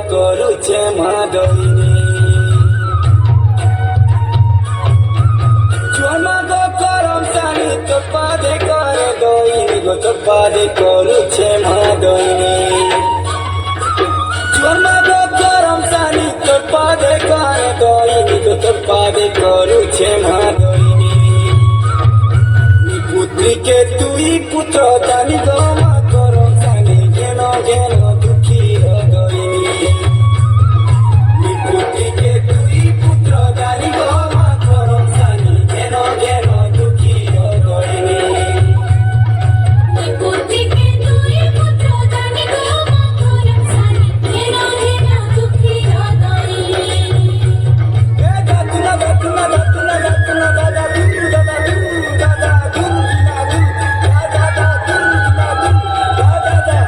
କରୁଛେ ମାଦଇନି জন্মাগ করম সানি তোর পাদে করে দইনি গো তোর পাদে করুছে মাদইনি জন্মাগ করম সানি তোর পাদে করে দইনি গো তোর পাদে করুছে মাদইনি পুত্রীকে তুই পুত্র জানি গো মা করম সানি ঘেন ঘেন দুঃখী হৃদয়নি পুত্রীকে তুই পুত্র জানি গো মা করম সানি ঘেন ঘেন দুঃখী হৃদয়নি পুত্রীকে তুই পুত্র জানি গো মা করম সানি ঘেন ঘেন দুঃখী হৃদয়নি এ দাতুনা দাতুনা দাতুনা দাতুনা দাদা দু দাদা দু দাদা দু না দু দাদা দা দু না দু দাদা দা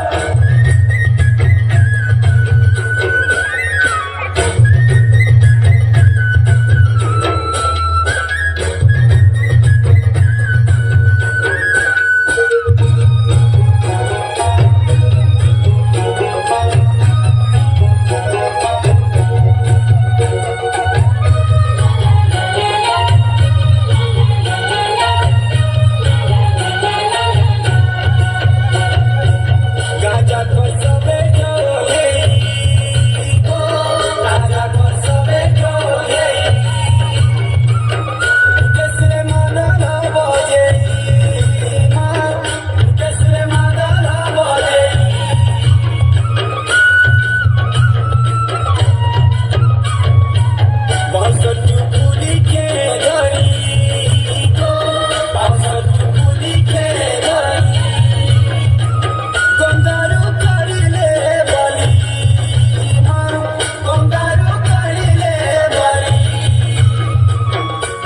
গাজা করসবে জোরে ও গাজা করসবে জোরে কেসরে মাদল বজে মা কেসরে মাদল বজে বাসটু পুলিকে ধরি ও বাসটু পুলিকে ধরি গন্ধারু কাড়িলে বলি মা গন্ধারু কাড়িলে বলি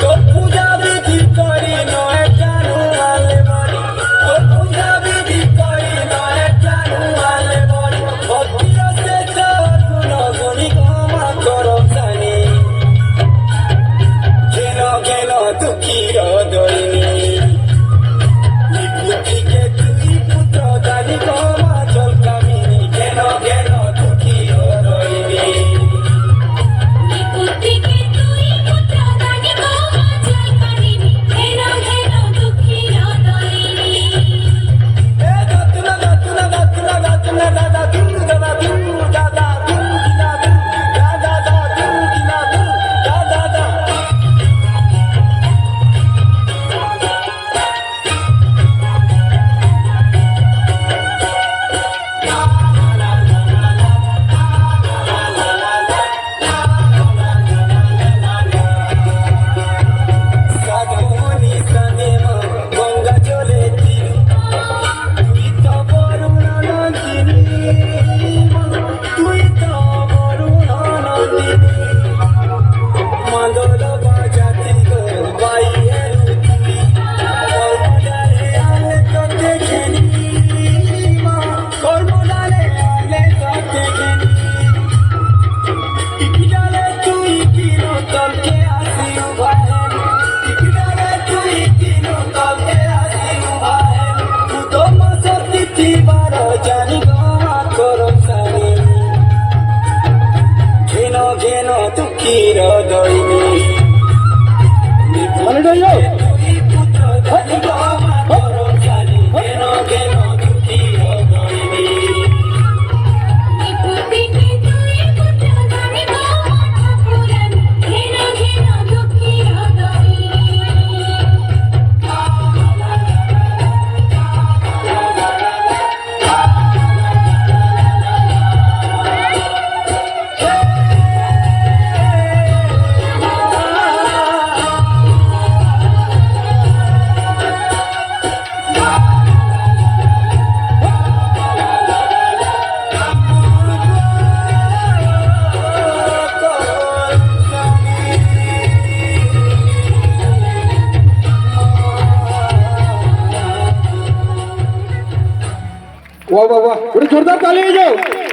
তোর পূজা বিধি করি নয় জানু আলে বলি তোর পূজা বিধি করি নয় জানু আলে বলি ভক্তি রসে তোর গুণ গুণি ক্ষমা করম সানি ঘেন ঘেন দুঃখী হৃদয়নি পুত্রীকে তুই পুত্র জানি গো মা চল কামিনী ঘেন ঘেন দুঃখী হৃদয়নি পুত্রীকে তুই পুত্র জানি গো মা জয় কামিনী ঘেন ঘেন দুঃখী হৃদয়নি এ দাতুনা দাতুনা দাতুনা দাতুনা দাদা দু দাদা দু দাদা দু না দু দাদা দা দু না দু দাদা দা সাধমনি সনে মা গঙ্গা জলে তিরু তুই তো বরুণ নন্দিনী তুই তো বরুণ নন্দিনী মাদল বাজাতি গো বাইয়ের তুই কর্মডালে আলে তো দেখেনি মা কর্মডালে আলে তো দেখেনি টিকিডালে তুই কিনো তলকে আসি উভাহেন টিকিডালে তুই কিনো তলকে আসি উভাহেন তুতো মাসর তিথি বার জানি গো মা করম সানি ঘেন ঘেন দুঃখী হৃদয়নি তুই পুত্র জানি গো মা করম সানি ঘেন ঘেন দুঃখী হৃদয়নি পুত্রীকে তুই পুত্র জানি গো মা ঠাকুরানী ঘেন ঘেন দুঃখী হৃদয়নি वाह वाह वाह, जोरदार ताली हो जाओ।